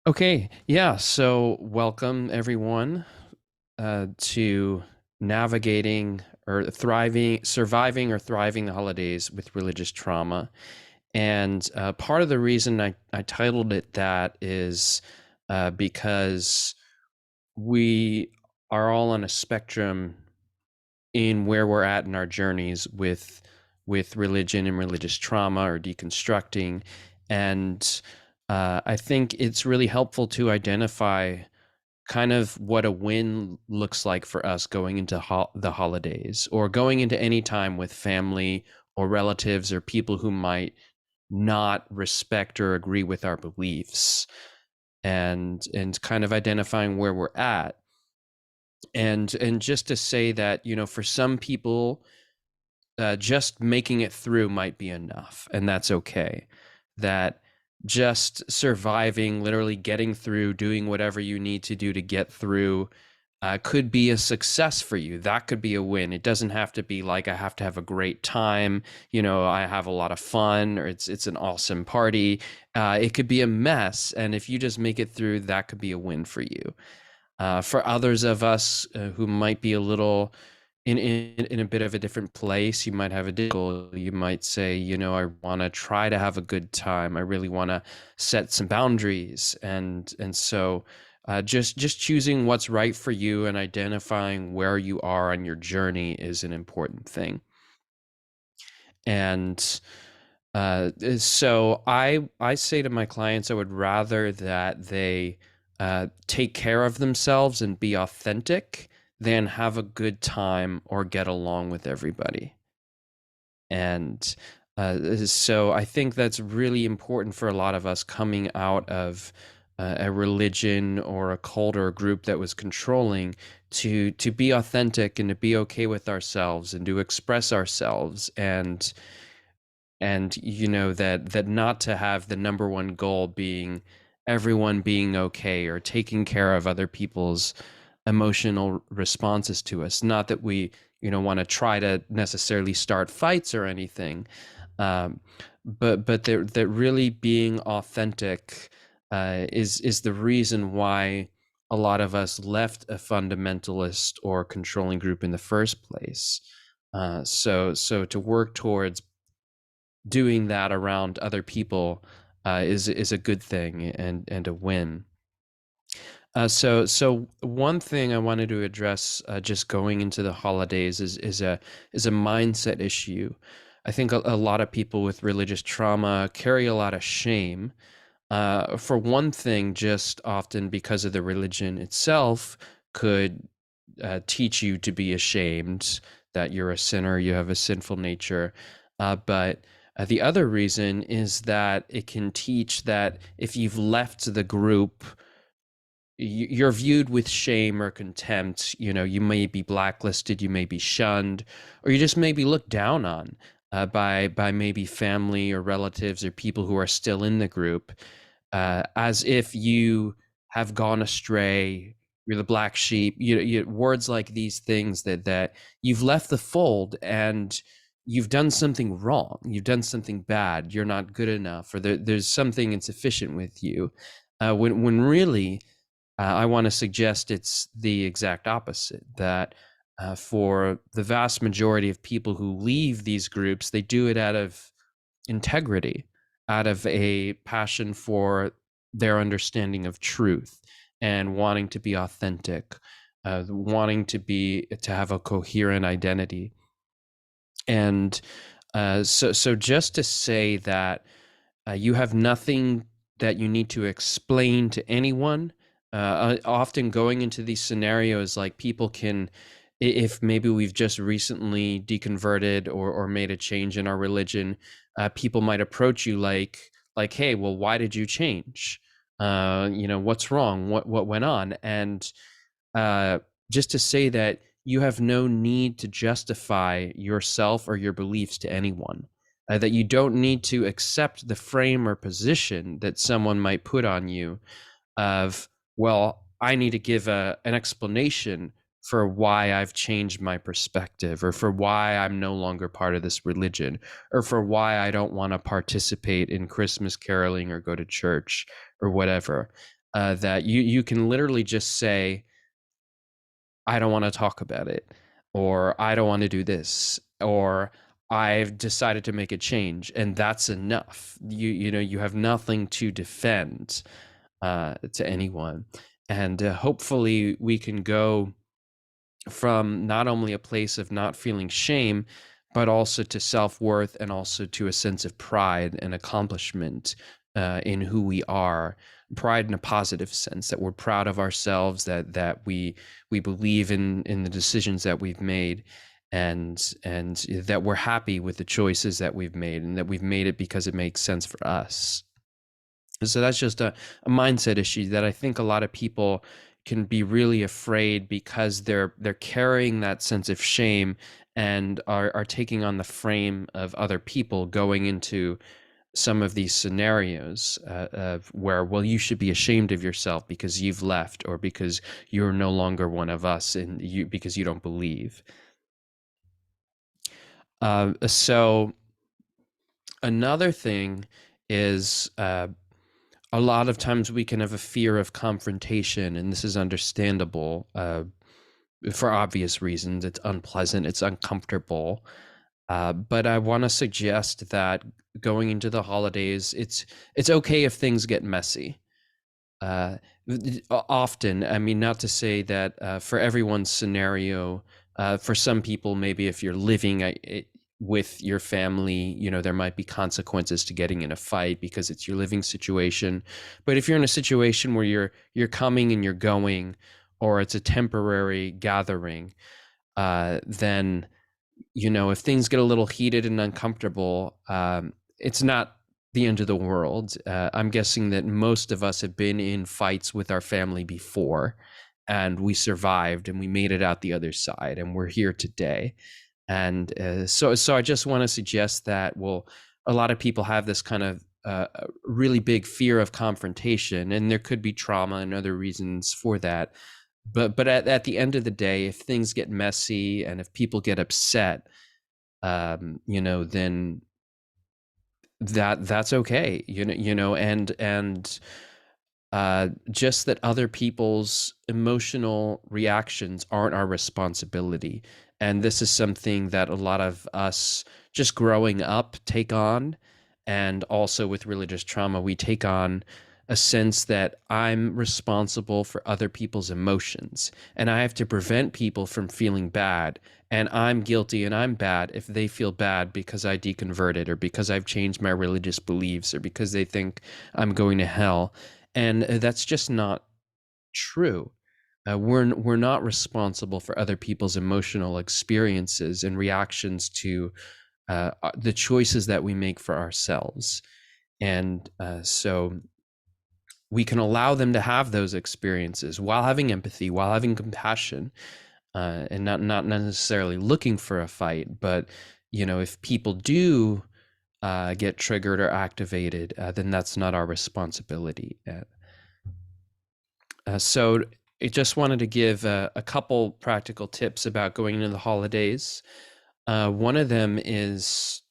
Okay, yeah. So welcome everyone to navigating or thriving, surviving or thriving the holidays with religious trauma. And part of the reason I titled it that is because we are all on a spectrum in where we're at in our journeys with religion and religious trauma or deconstructing. And I think it's really helpful to identify kind of what a win looks like for us going into the holidays or going into any time with family or relatives or people who might not respect or agree with our beliefs, and kind of identifying where we're at. And just to say that, for some people, just making it through might be enough, and that's okay. That just surviving, literally getting through, doing whatever you need to do to get through, could be a success for you. That could be a win. It doesn't have to be like I have to have a great time. I have a lot of fun, or it's an awesome party. It could be a mess, and if you just make it through, that could be a win for you. For others of us who might be a little in a bit of a different place, you might have a goal. You might say, I want to try to have a good time. I really want to set some boundaries, and so just choosing what's right for you and identifying where you are on your journey is an important thing. And so I say to my clients, I would rather that they take care of themselves and be authentic than have a good time or get along with everybody. And so I think that's really important for a lot of us coming out of a religion or a cult or a group that was controlling, to be authentic and to be okay with ourselves and to express ourselves, and that not to have the number one goal being everyone being okay or taking care of other people's emotional responses to us. Not that we want to try to necessarily start fights or anything, um, but that really being authentic is the reason why a lot of us left a fundamentalist or controlling group in the first place. So to work towards doing that around other people is a good thing and a win. So one thing I wanted to address, just going into the holidays, is a mindset issue. I think a lot of people with religious trauma carry a lot of shame. For one thing, just often because of the religion itself could teach you to be ashamed that you're a sinner, you have a sinful nature. But the other reason is that it can teach that if you've left the group, you're viewed with shame or contempt. You may be blacklisted, you may be shunned, or you just may be looked down on by maybe family or relatives or people who are still in the group, as if you have gone astray. You're the black sheep. Words like these things that you've left the fold and you've done something wrong. You've done something bad. You're not good enough, or there's something insufficient with you. When really, I want to suggest it's the exact opposite, that for the vast majority of people who leave these groups, they do it out of integrity, out of a passion for their understanding of truth and wanting to be authentic, wanting to have a coherent identity. And so just to say that you have nothing that you need to explain to anyone. Often going into these scenarios, like people can, if maybe we've just recently deconverted or made a change in our religion, people might approach you like, hey, well, why did you change? What's wrong? What went on? And uh, just to say that you have no need to justify yourself or your beliefs to anyone, that you don't need to accept the frame or position that someone might put on you of, well, I need to give an explanation for why I've changed my perspective, or for why I'm no longer part of this religion, or for why I don't want to participate in Christmas caroling or go to church or whatever. that you can literally just say, I don't want to talk about it, or I don't want to do this, or I've decided to make a change, and that's enough. You have nothing to defend to anyone, and hopefully we can go from not only a place of not feeling shame, but also to self-worth, and also to a sense of pride and accomplishment in who we are. Pride in a positive sense, that we're proud of ourselves, that we believe in the decisions that we've made, and that we're happy with the choices that we've made, and that we've made it because it makes sense for us. So that's just a mindset issue that I think a lot of people can be really afraid, because they're carrying that sense of shame, and are taking on the frame of other people, going into some of these scenarios of where, well, you should be ashamed of yourself because you've left, or because you're no longer one of us, and because you don't believe. So another thing is, a lot of times we can have a fear of confrontation, and this is understandable for obvious reasons. It's unpleasant, it's uncomfortable. But I want to suggest that going into the holidays, it's okay if things get messy. Uh, Often, I mean, not to say that for everyone's scenario, for some people, maybe if you're living with your family, there might be consequences to getting in a fight because it's your living situation. But if you're in a situation where you're coming and you're going, or it's a temporary gathering, then if things get a little heated and uncomfortable, it's not the end of the world. I'm guessing that most of us have been in fights with our family before, and we survived, and we made it out the other side, and we're here today. And so I just want to suggest that, well, a lot of people have this kind of really big fear of confrontation, and there could be trauma and other reasons for that. But at the end of the day, if things get messy and if people get upset, then that's okay. And just that other people's emotional reactions aren't our responsibility. And this is something that a lot of us, just growing up, take on. And also with religious trauma, we take on a sense that I'm responsible for other people's emotions, and I have to prevent people from feeling bad. And I'm guilty and I'm bad if they feel bad because I deconverted, or because I've changed my religious beliefs, or because they think I'm going to hell. And that's just not true. We're not responsible for other people's emotional experiences and reactions to the choices that we make for ourselves. And so we can allow them to have those experiences while having empathy, while having compassion, and not necessarily looking for a fight. But if people do get triggered or activated, then that's not our responsibility. So I just wanted to give a couple practical tips about going into the holidays. One of them is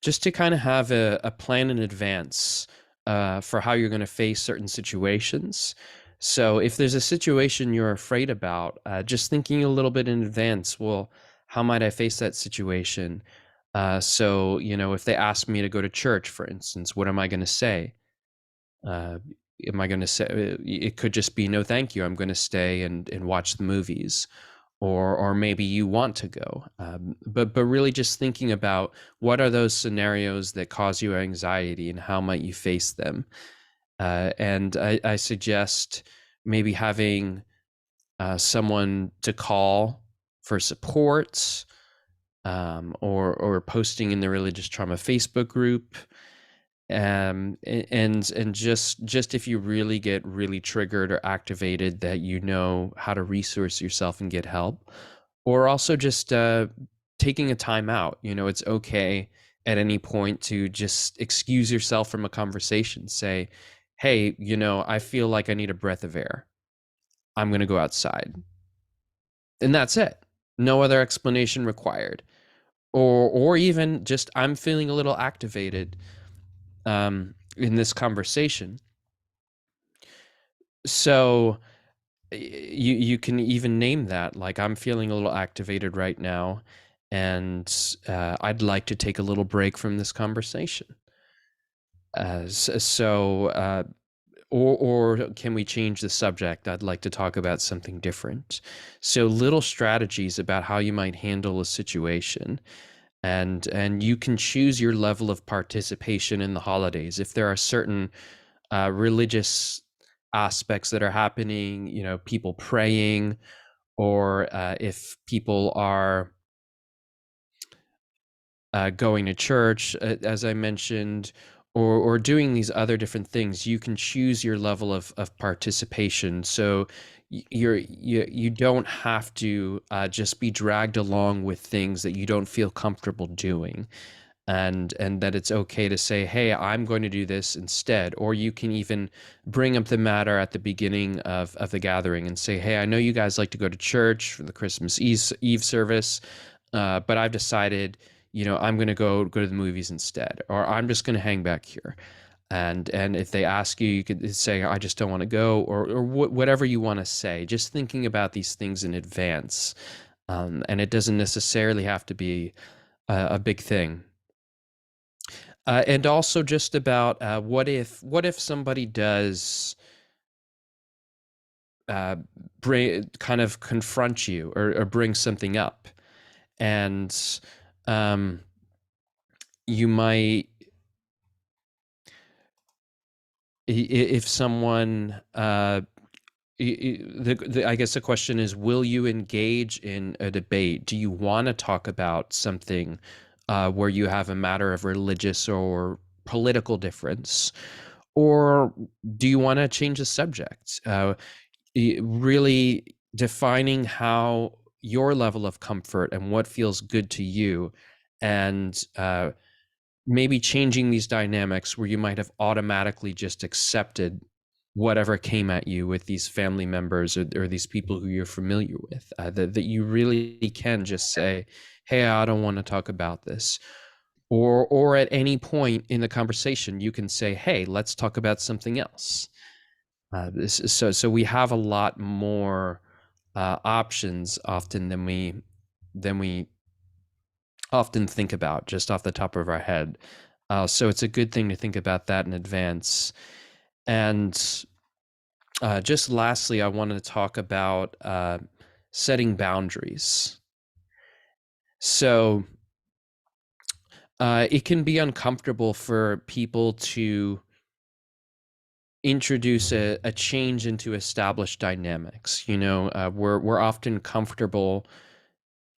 just to kind of have a plan in advance for how you're going to face certain situations. So if there's a situation you're afraid about, just thinking a little bit in advance, well, how might I face that situation? So, if they ask me to go to church, for instance, what am I going to say? Uh, am I going to say, it could just be no, thank you, I'm going to stay and watch the movies. Or maybe you want to go, but really just thinking about what are those scenarios that cause you anxiety, and how might you face them. And I suggest maybe having someone to call for support, or posting in the religious trauma Facebook group. And just if you really get really triggered or activated, that how to resource yourself and get help. Or also just taking a time out. It's okay at any point to just excuse yourself from a conversation. Say, hey, I feel like I need a breath of air, I'm going to go outside. And that's it. No other explanation required. Or even just, I'm feeling a little activated in this conversation. So you can even name that. Like, I'm feeling a little activated right now, and I'd like to take a little break from this conversation. So, or can we change the subject? I'd like to talk about something different. So little strategies about how you might handle a situation, and you can choose your level of participation in the holidays. If there are certain religious aspects that are happening, people praying, or if people are going to church, as I mentioned, or doing these other different things, you can choose your level of participation. So you don't have to just be dragged along with things that you don't feel comfortable doing, and that it's okay to say, hey, I'm going to do this instead. Or you can even bring up the matter at the beginning of the gathering and say, hey, I know you guys like to go to church for the Christmas Eve service, but I've decided, I'm going to go to the movies instead, or I'm just going to hang back here. And if they ask you, you could say, I just don't want to go, or whatever you want to say. Just thinking about these things in advance, and it doesn't necessarily have to be a big thing. And also just about what if somebody does uh, bring kind of confront you, or bring something up, and um, you might, if someone I guess the question is, will you engage in a debate? Do you want to talk about something where you have a matter of religious or political difference? Or do you want to change the subject? Really defining how your level of comfort and what feels good to you, and maybe changing these dynamics where you might have automatically just accepted whatever came at you with these family members, or these people who you're familiar with, that you really can just say, hey, I don't want to talk about this. Or at any point in the conversation, you can say, hey, let's talk about something else. So we have a lot more options often than we often think about just off the top of our head. So it's a good thing to think about that in advance. And just lastly, I wanted to talk about setting boundaries. So it can be uncomfortable for people to introduce a change into established dynamics. We're often comfortable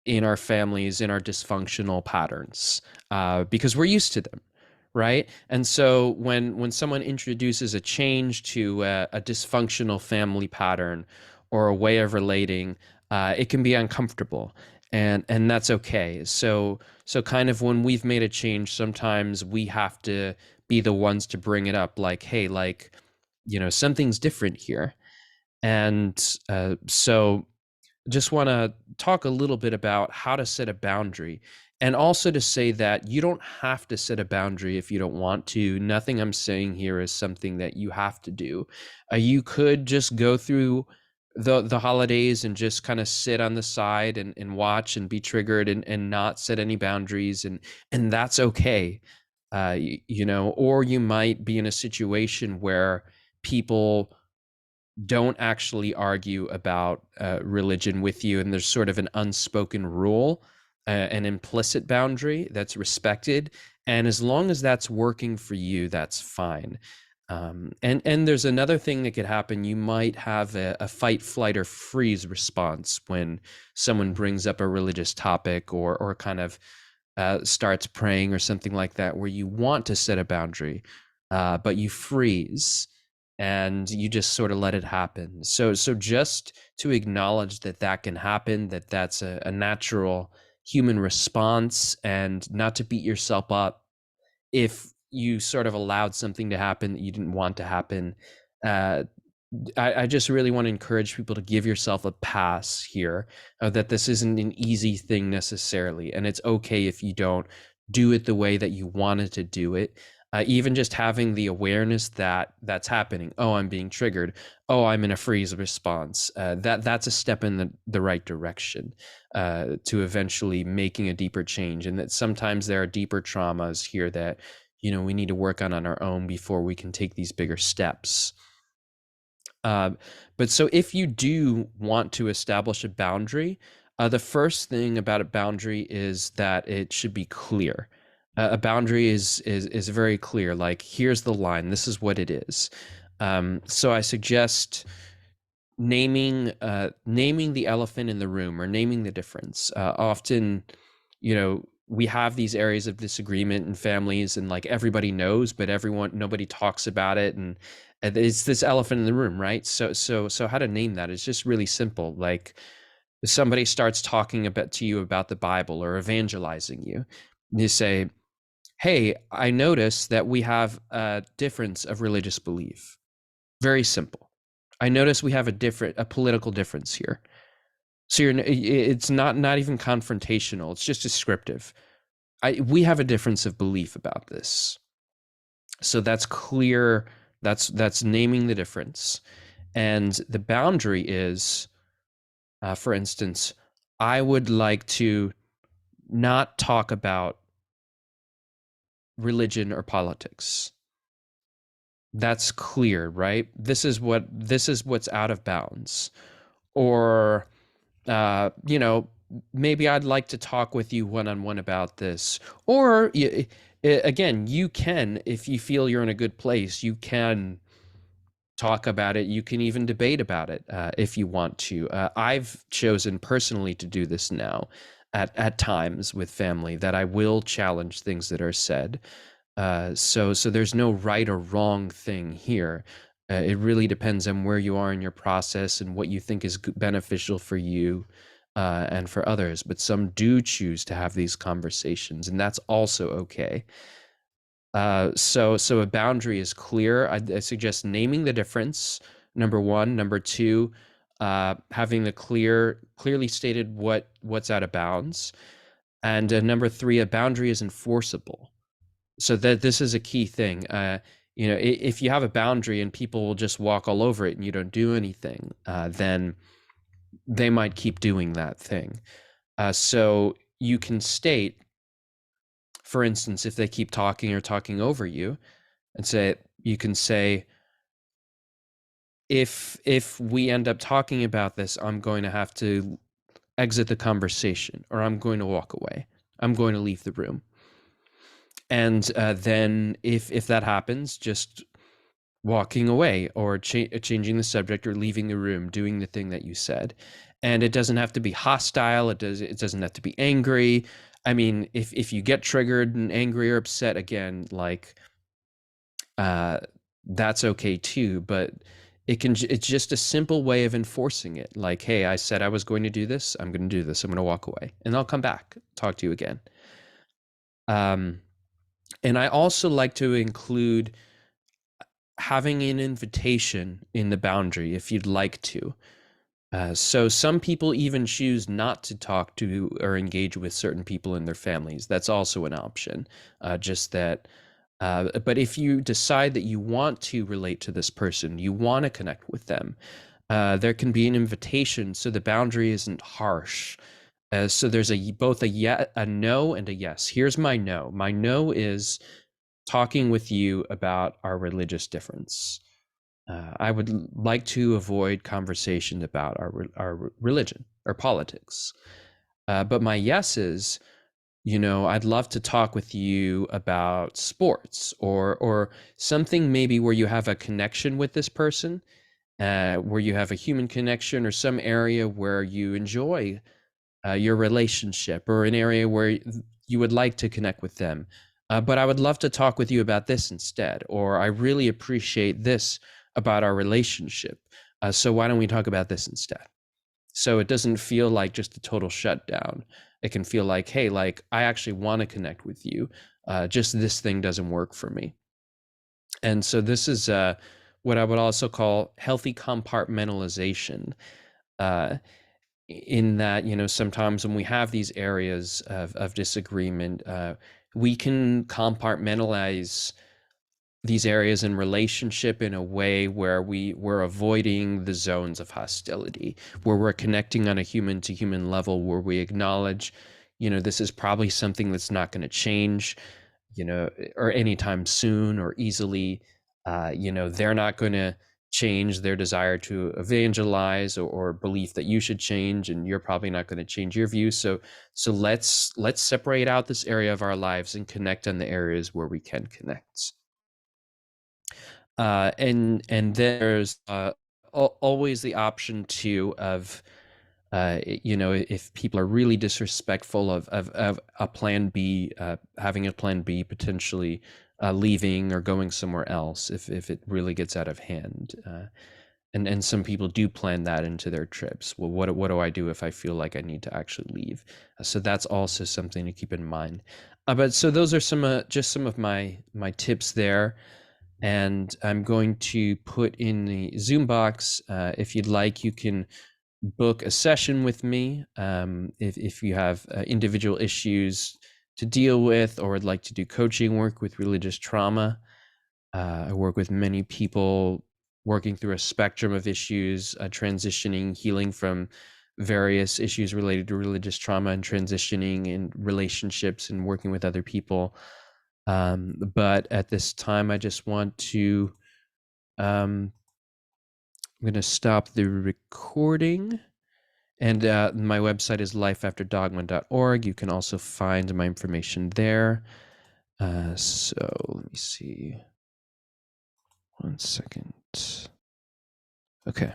in our families, in our dysfunctional patterns, because we're used to them, right? And so when someone introduces a change to a dysfunctional family pattern or a way of relating, it can be uncomfortable, and that's okay. So kind of when we've made a change, sometimes we have to be the ones to bring it up, like, hey, like, something's different here. And so just want to talk a little bit about how to set a boundary, and also to say that you don't have to set a boundary if you don't want to. Nothing I'm saying here is something that you have to do. You could just go through the holidays and just kind of sit on the side and watch and be triggered, and not set any boundaries, and that's okay. Or you might be in a situation where people don't actually argue about religion with you, and there's sort of an unspoken rule, an implicit boundary that's respected, and as long as that's working for you, that's fine. And there's another thing that could happen. You might have a fight, flight, or freeze response when someone brings up a religious topic, or kind of starts praying or something like that, where you want to set a boundary, but you freeze and you just sort of let it happen. So just to acknowledge that that can happen, that that's a natural human response, and not to beat yourself up if you sort of allowed something to happen that you didn't want to happen. Uh, I just really want to encourage people to give yourself a pass here, that this isn't an easy thing necessarily. And it's okay if you don't do it the way that you wanted to do it. Even just having the awareness that that's happening. Oh, I'm being triggered. Oh, I'm in a freeze response. That's a step in the right direction to eventually making a deeper change. And that sometimes there are deeper traumas here that we need to work on our own before we can take these bigger steps. Um, but so if you do want to establish a boundary, the first thing about a boundary is that it should be clear. A boundary is very clear. Like, here's the line. This is what it is. So I suggest naming the elephant in the room, or naming the difference. Often, we have these areas of disagreement in families, and like everybody knows, but nobody talks about it, and it's this elephant in the room, right? So how to name that is just really simple. Like, if somebody starts talking about to you about the Bible or evangelizing you say, "Hey, I notice that we have a difference of religious belief." Very simple. I notice we have a political difference here. So it's not even confrontational. It's just descriptive. We have a difference of belief about this. So that's clear. That's naming the difference. And the boundary is, for instance, I would like to not talk about religion or politics. That's clear, right? This is what's out of bounds. Or maybe I'd like to talk with you one on one about this. Or again, you can, if you feel you're in a good place, you can talk about it. You can even debate about it if you want to. I've chosen personally to do this now at times with family, that I will challenge things that are said. So there's no right or wrong thing here. It really depends on where you are in your process and what you think is beneficial for you and for others. But some do choose to have these conversations, and that's also okay. So a boundary is clear. I suggest naming the difference. Number one. Number two, having the clearly stated what's out of bounds. And number three, a boundary is enforceable. So that this is a key thing. If you have a boundary and people will just walk all over it and you don't do anything, then they might keep doing that thing. So you can state, for instance, if they keep talking or talking over you, and you can say, if we end up talking about this, I'm going to have to exit the conversation, or I'm going to walk away. I'm going to leave the room. And then if that happens, just walking away, or changing the subject, or leaving the room, doing the thing that you said. And it doesn't have to be hostile. It doesn't have to be angry. I mean, if you get triggered and angry or upset again, like that's okay too. But it's just a simple way of enforcing it. Like, hey, I said I was going to do this. I'm going to do this. I'm going to walk away, and I'll come back, talk to you again. And I also like to include having an invitation in the boundary if you'd like to. So some people even choose not to talk to or engage with certain people in their families. That's also an option. Just that. But if you decide that you want to relate to this person, you want to connect with them, there can be an invitation, so the boundary isn't harsh. So there's both a no and a yes. Here's my no. My no is talking with you about our religious difference. I would like to avoid conversation about our religion or politics. But my yes is, I'd love to talk with you about sports, or something maybe where you have a connection with this person, where you have a human connection, or some area where you enjoy your relationship, or an area where you would like to connect with them. But I would love to talk with you about this instead, or I really appreciate this about our relationship. So why don't we talk about this instead? So it doesn't feel like just a total shutdown. It can feel like, hey, like I actually want to connect with you. Just this thing doesn't work for me. And so this is what I would also call healthy compartmentalization. Uh, in that, sometimes when we have these areas of disagreement, we can compartmentalize these areas in relationship in a way where we're avoiding the zones of hostility, where we're connecting on a human to human level, where we acknowledge, this is probably something that's not going to change, or anytime soon or easily. They're not going to change their desire to evangelize, or belief that you should change, and you're probably not going to change your views. So let's separate out this area of our lives and connect on the areas where we can connect. And there's always the option too of, if people are really disrespectful of a plan B, having a plan B, potentially leaving or going somewhere else if it really gets out of hand. And some people do plan that into their trips. Well, what do I do if I feel like I need to actually leave? So that's also something to keep in mind. But so those are just some of my tips there. And I'm going to put in the Zoom box. If you'd like, you can book a session with me if you have individual issues to deal with, or would like to do coaching work with religious trauma. I work with many people working through a spectrum of issues, transitioning, healing from various issues related to religious trauma, and transitioning in relationships and working with other people. But at this time, I just want to, I'm going to stop the recording. And my website is lifeafterdogma.org. You can also find my information there. So let me see. 1 second. Okay.